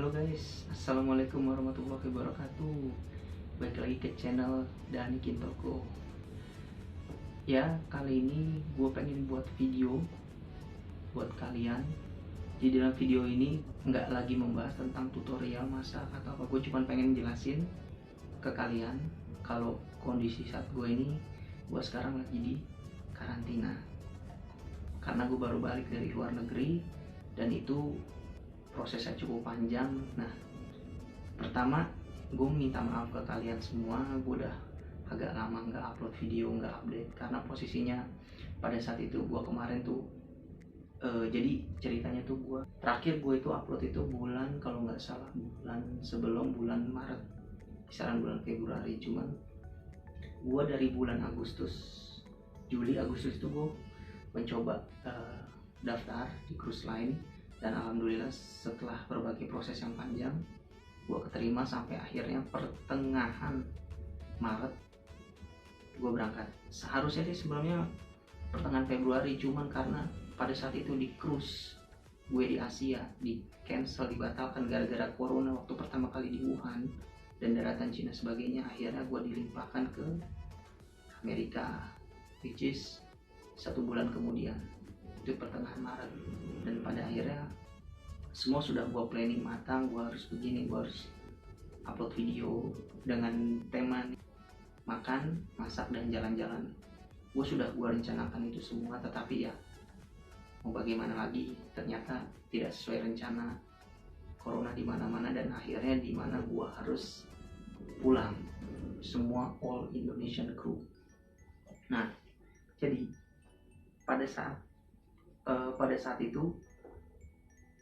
Halo guys, Assalamualaikum warahmatullahi wabarakatuh. Balik lagi ke channel Dani Kintoko. Ya, kali ini gue pengen buat video buat kalian. Di dalam video ini nggak lagi membahas tentang tutorial masak atau apa. Gue cuma pengen jelasin ke kalian kalau kondisi saat gue ini, gue sekarang lagi di karantina. Karena gue baru balik dari luar negeri dan itu prosesnya cukup panjang. Nah, pertama gue minta maaf ke kalian semua, gue udah agak lama nggak upload video, nggak update karena posisinya pada saat itu gue kemarin tuh jadi ceritanya tuh gue terakhir gue itu upload itu bulan, kalau nggak salah bulan sebelum bulan Maret, kisaran bulan Februari. Cuman gue dari bulan Juli Agustus itu gue mencoba daftar di cruise line, dan alhamdulillah setelah berbagai proses yang panjang gue keterima sampai akhirnya pertengahan Maret gue berangkat. Seharusnya sih sebelumnya pertengahan Februari, cuman karena pada saat itu di cruise gue di Asia di cancel, dibatalkan gara-gara corona waktu pertama kali di Wuhan dan daratan Cina sebagainya. Akhirnya gue dilimpahkan ke Amerika, which is 1 bulan kemudian, itu pertengahan Maret. Dan pada akhirnya semua sudah gue planning matang, gue harus begini, gue harus upload video dengan tema makan, masak, dan jalan-jalan. Gue rencanakan itu semua, tetapi ya mau bagaimana lagi, ternyata tidak sesuai rencana. Corona di mana-mana dan akhirnya di mana gue harus pulang, semua all Indonesian crew. Nah, jadi pada saat itu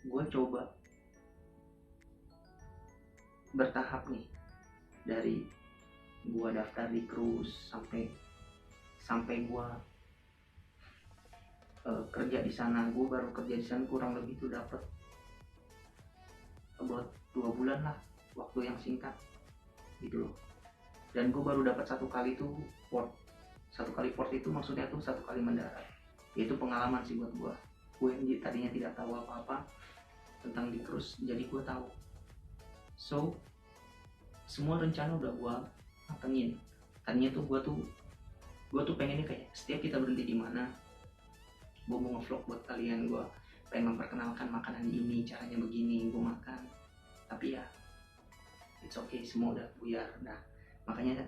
gue coba bertahap nih, dari gue daftar di cruise sampai gue kerja di sana. Gue baru kerja di sana kurang lebih tuh dapat about 2 bulan lah, waktu yang singkat gitu loh. Dan gue baru dapat 1 kali tuh port. 1 kali port itu maksudnya tuh 1 kali mendarat. Itu pengalaman sih buat gue. Gue yang tadinya tidak tahu apa-apa tentang di cruise, jadi gue tahu. So semua rencana udah gue matengin. Tadinya tuh gue tuh pengennya kayak setiap kita berhenti di mana, gue mau ngevlog buat kalian, gue pengen memperkenalkan makanan ini, caranya begini gue makan. Tapi ya it's okay, semua udah buyar. Nah, makanya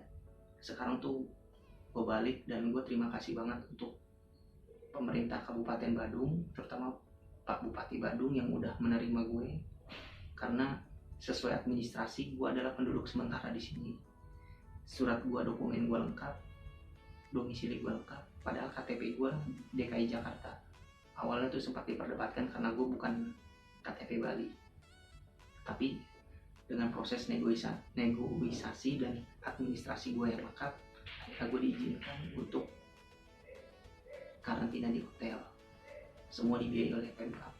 sekarang tuh gue balik dan gue terima kasih banget untuk pemerintah Kabupaten Badung, terutama Pak Bupati Badung yang udah menerima gue, karena sesuai administrasi gue adalah penduduk sementara di sini. Surat gue, dokumen gue lengkap, domisili gue lengkap, padahal KTP gue DKI Jakarta. Awalnya tuh sempat diperdebatkan karena gue bukan KTP Bali, tapi dengan proses negosiasi dan administrasi gue yang lengkap, akhirnya gue diizinkan untuk karantina di hotel. Semua dibiayai oleh Pemkab.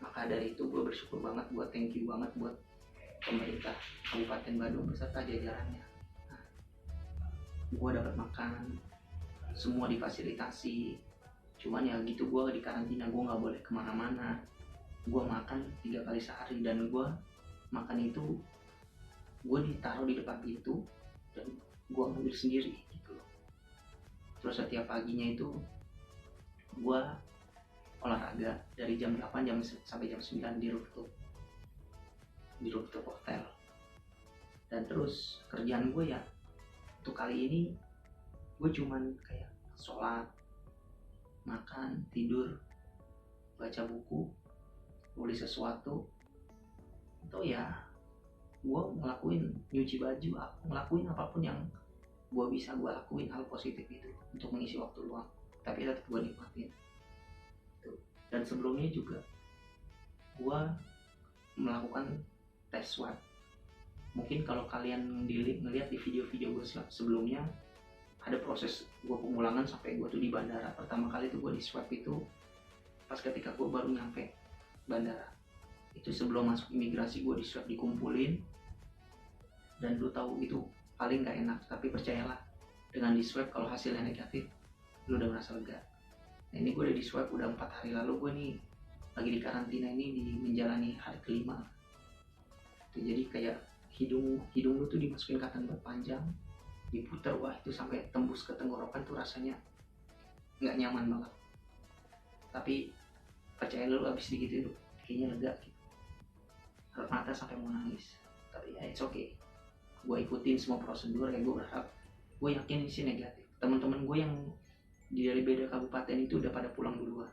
Maka dari itu gue bersyukur banget, gue thank you banget buat pemerintah Kabupaten Badung beserta jajarannya. Nah, gue dapat makan, semua difasilitasi. Cuman ya gitu, gue di karantina, gue nggak boleh kemana-mana. Gue makan 3 kali sehari, dan gue makan itu gue ditaruh di depan pintu dan gue ambil sendiri gitu loh. Terus setiap paginya itu gue olahraga dari jam 8 sampai jam 9 di rooftop hotel. Dan terus kerjaan gue ya untuk kali ini gue cuman kayak sholat, makan, tidur, baca buku, nulis sesuatu, atau ya gue nyuci baju, ngelakuin apapun yang gue bisa gue lakuin, hal positif itu untuk mengisi waktu luang, tapi tetap gue nikmatin. Dan sebelumnya juga gue melakukan tes swab. Mungkin kalau kalian ngeliat di video-video gue sebelumnya, ada proses gue pemulangan sampai gue tuh di bandara. Pertama kali tuh gue di swab itu pas ketika gue baru nyampe bandara. Itu sebelum masuk imigrasi gue di swab, dikumpulin. Dan lu tahu itu paling gak enak, tapi percayalah, dengan di swab kalau hasilnya negatif, lu udah merasa lega. Nah, ini gue udah di swab udah 4 hari lalu. Gue nih lagi di karantina ini menjalani hari kelima. gitu. Jadi kayak hidung lu tuh dimasukin katan bat panjang, diputer, wah itu sampai tembus ke tenggorokan tuh rasanya nggak nyaman banget. Tapi percaya lu abis digituin kayaknya lega gitu, air mata sampai mau nangis. Tapi ya it's okay, gue ikutin semua prosedur ya. Gue yakin sih negatif. Teman-teman gue yang dari beda kabupaten itu udah pada pulang duluan,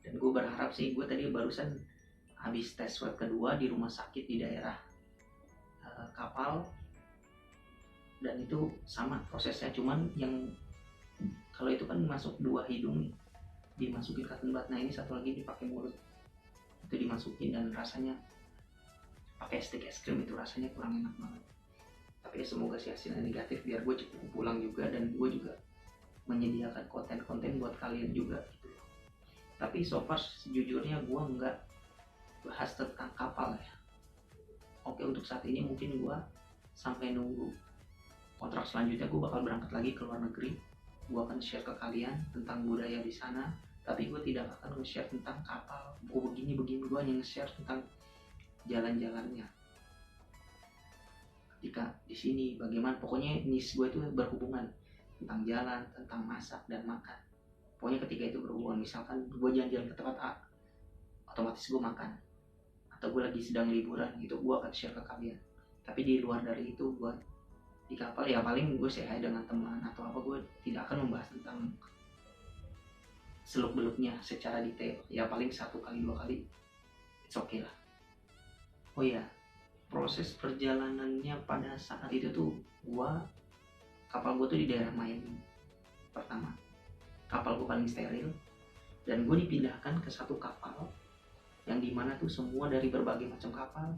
dan gue berharap sih, gue tadi barusan habis tes swab kedua di rumah sakit di daerah Kapal, dan itu sama prosesnya, cuman yang kalau itu kan masuk 2 hidung nih, dimasukin cotton bud. Nah ini satu lagi dipakai mulut, itu dimasukin dan rasanya pakai stick es krim, itu rasanya kurang enak banget. Tapi ya semoga sih hasilnya negatif biar gue cepet pulang juga, dan gue juga menyediakan konten-konten buat kalian juga gitu. Tapi so far sejujurnya gue nggak bahas tentang kapal ya. Oke, untuk saat ini mungkin gue sampai nunggu kontrak selanjutnya, gue bakal berangkat lagi ke luar negeri. Gue akan share ke kalian tentang budaya di sana, tapi gue tidak akan nge-share tentang kapal. Begini, gue hanya nge-share tentang jalan-jalannya. Ketika di sini bagaimana, pokoknya niche gue itu berhubungan tentang jalan, tentang masak dan makan. Pokoknya ketika itu berhubungan, misalkan gue jalan-jalan ke tempat A, otomatis gue makan. Atau gue lagi sedang liburan gitu, gue akan share ke kalian. Tapi di luar dari itu, gue di kapal ya paling gue share dengan teman atau apa, gue tidak akan membahas tentang seluk beluknya secara detail. Ya paling 1 kali 2 kali it's okay lah. Oh iya, proses perjalanannya pada saat itu tuh kapal gue tuh di daerah Miami pertama. Kapal gue paling steril, dan gue dipindahkan ke satu kapal yang dimana tuh semua dari berbagai macam kapal,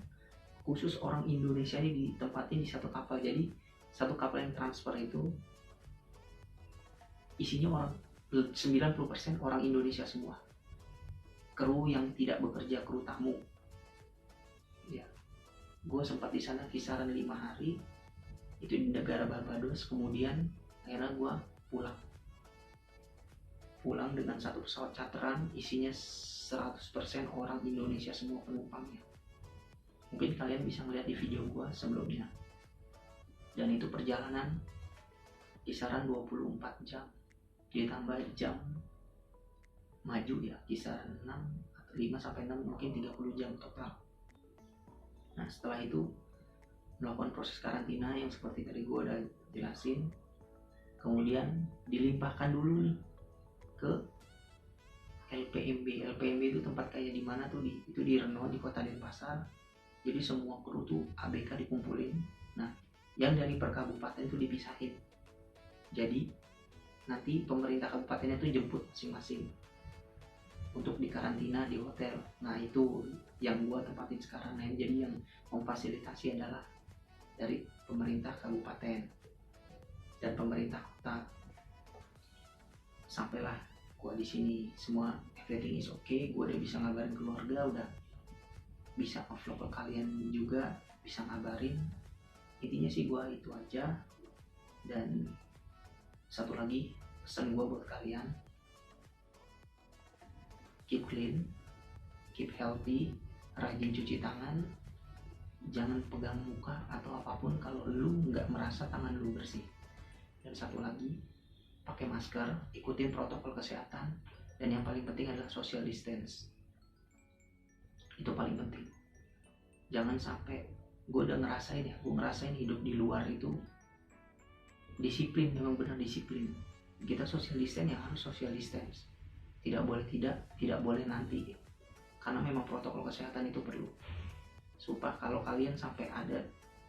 khusus orang Indonesia ini ditempatin di satu kapal. Jadi satu kapal yang transfer itu isinya orang 90% orang Indonesia semua, kru yang tidak bekerja, kru tamu ya. Gue sempat di sana kisaran 5 hari itu di negara Barbados. Kemudian akhirnya gue pulang dengan satu pesawat charteran isinya 100% orang Indonesia semua penumpangnya. Mungkin kalian bisa melihat di video gue sebelumnya. Dan itu perjalanan kisaran 24 jam ditambah jam maju ya, kisaran 5-6, mungkin 30 jam total. Nah setelah itu melakukan proses karantina yang seperti tadi gue udah jelasin. Kemudian dilimpahkan dulu nih ke LPMB. LPMB itu tempat kayak di mana tuh, itu di Reno, di kota Denpasar. Jadi semua kru tuh ABK dikumpulin. Nah yang dari per kabupaten itu dipisahin. Jadi nanti pemerintah kabupatennya tuh jemput masing-masing untuk dikarantina di hotel. Nah itu yang gua tempatin sekarang. Nah jadi yang memfasilitasi adalah dari pemerintah kabupaten dan pemerintah kota. Sampailah gua di sini, semua everything is okay. Gua udah bisa ngabarin keluarga, udah bisa upload ke kalian juga, bisa ngabarin. Intinya sih gua itu aja. Dan satu lagi pesan gua buat kalian, keep clean, keep healthy, rajin cuci tangan, jangan pegang muka atau apapun kalau lu nggak merasa tangan lu bersih. Dan satu lagi, pakai masker, ikutin protokol kesehatan, dan yang paling penting adalah social distance. Itu paling penting. Jangan sampai, gue udah ngerasain hidup di luar itu disiplin, memang benar disiplin. Kita social distance ya harus social distance. Tidak boleh nanti. Karena memang protokol kesehatan itu perlu. Sumpah kalau kalian sampai ada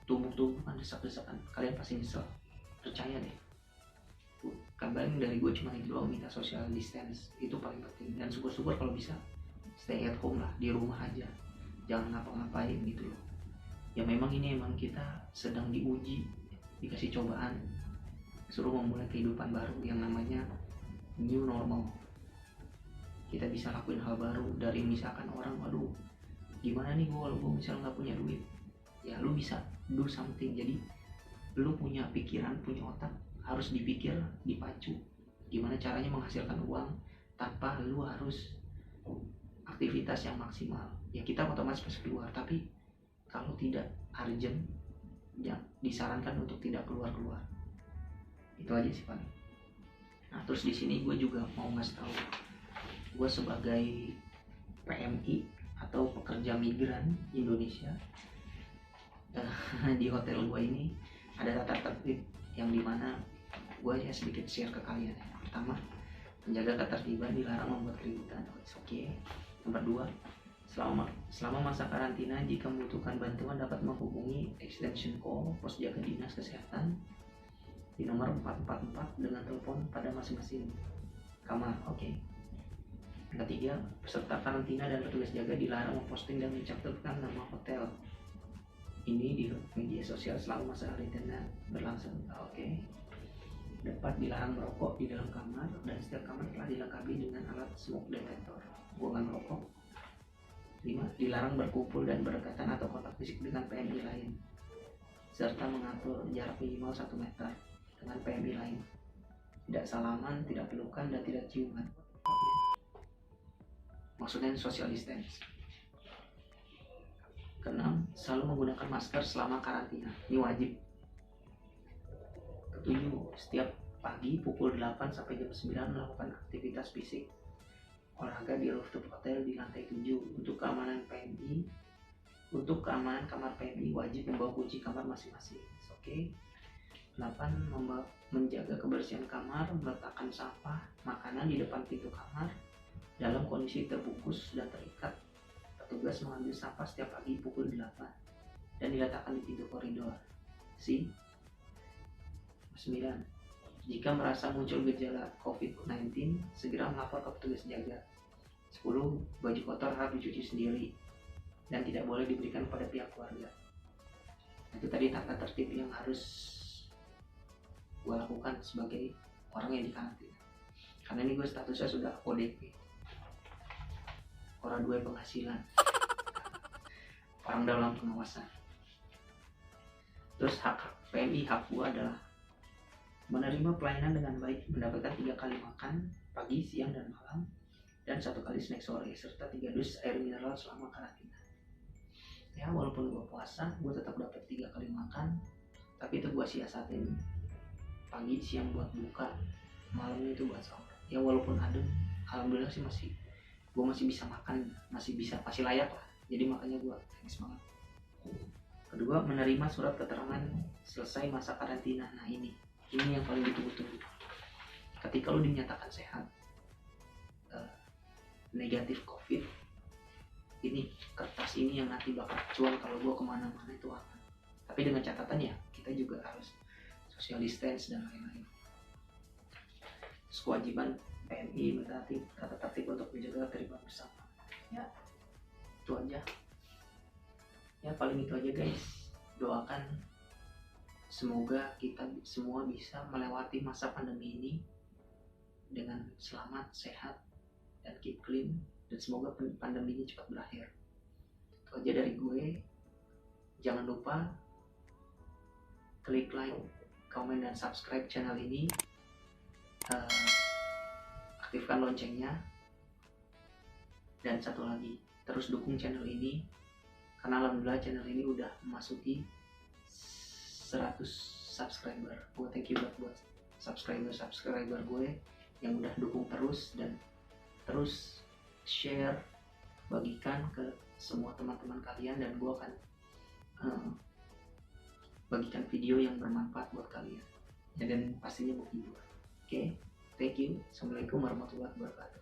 tubuh-tubuhan, desak-desakan, kalian pasti nyesel. Percaya deh. Kabarin dari gue cuma itu doang, minta social distance. Itu paling penting. Dan syukur-syukur kalau bisa stay at home lah, di rumah aja. Jangan ngapa-ngapain gitu loh. Ya memang ini emang kita sedang diuji, dikasih cobaan, suruh memulai kehidupan baru yang namanya new normal. Kita bisa lakuin hal baru. Dari misalkan orang, aduh gimana nih gue kalau gue misalnya nggak punya duit, ya lu bisa do something. Jadi lu punya pikiran, punya otak, harus dipikir, dipacu gimana caranya menghasilkan uang tanpa lu harus aktivitas yang maksimal. Ya kita otomatis pasti keluar, tapi kalau tidak urgent ya disarankan untuk tidak keluar-keluar. Itu aja sih paling. Nah terus di sini gue juga mau ngasih tahu, gue sebagai PMI atau pekerja migran Indonesia, di hotel gue ini ada tata tertib yang dimana gue ya sedikit share ke kalian. Yang pertama, menjaga ketertiban, dilarang membuat keributan. Oke. Nomor 2, selama masa karantina jika membutuhkan bantuan dapat menghubungi extension call pos jaga dinas kesehatan di nomor 444 dengan telepon pada masing-masing kamar. Oke. Yang ketiga, peserta karantina dan petugas jaga dilarang memposting dan mencantumkan nama hotel ini di media sosial selama masa karantina berlangsung. Oke. 4, dilarang merokok di dalam kamar dan setiap kamar telah dilengkapi dengan alat smoke detector, buangan merokok. 5, dilarang berkumpul dan berdekatan atau kontak fisik dengan PMI lain, serta mengatur jarak minimal 1 meter dengan PMI lain. Tidak salaman, tidak pelukan, dan tidak ciuman. Maksudnya social distance. Keenam, selalu menggunakan masker selama karantina. Ini wajib. Ketujuh, setiap pagi pukul 8 sampai jam 9 melakukan aktivitas fisik olahraga di rooftop hotel di lantai 7. Untuk keamanan PMI, untuk keamanan kamar PMI wajib membawa kunci kamar masing-masing. Oke. 8, menjaga kebersihan kamar, meletakkan sampah, makanan di depan pintu kamar dalam kondisi terbungkus dan terikat. Petugas mengambil sampah setiap pagi pukul 8 dan diletakkan di pintu koridor. 9, jika merasa muncul gejala COVID-19, segera melapor ke petugas jaga. 10, baju kotor harus dicuci sendiri dan tidak boleh diberikan kepada pihak keluarga. Itu tadi tata tertib yang harus gue lakukan sebagai orang yang dikarantina. Karena ini gue statusnya sudah ODP, orang 2 penghasilan, orang dalam pengawasan. Terus hak PMI, hak gue adalah menerima pelayanan dengan baik, mendapatkan 3 kali makan pagi, siang, dan malam, dan 1 kali snack sore, serta 3 dus air mineral selama karantina. Ya walaupun gue puasa, gue tetap dapat 3 kali makan, tapi itu gue siasatin pagi, siang buat buka, malamnya itu buat sahur. Ya walaupun adem, alhamdulillah sih gue masih bisa makan, masih layak lah. Jadi makanya gue thanks banget. Kedua, menerima surat keterangan selesai masa karantina. Nah ini yang paling ditunggu-tunggu. Ketika lo dinyatakan sehat, negatif COVID, ini kertas ini yang nanti bakal cuan kalau gue kemana-mana itu aman. Tapi dengan catatan ya, kita juga harus social distance dan lain-lain. Terus kewajiban PMI mentaati tata tertib untuk menjaga ketertiban bersama. Ya, itu aja. Ya paling itu aja guys. Doakan semoga kita semua bisa melewati masa pandemi ini dengan selamat, sehat, dan keep clean, dan semoga pandemi ini cepat berakhir. Itu aja dari gue. Jangan lupa klik like, komen, dan subscribe channel ini. Aktifkan loncengnya. Dan satu lagi, terus dukung channel ini, karena alhamdulillah channel ini udah memasuki 100 subscriber. Gue thank you buat subscriber gue yang udah dukung terus, dan terus share, bagikan ke semua teman-teman kalian, dan gue akan bagikan video yang bermanfaat buat kalian ya, dan pastinya menghibur. Oke, thank you. Assalamualaikum warahmatullahi wabarakatuh.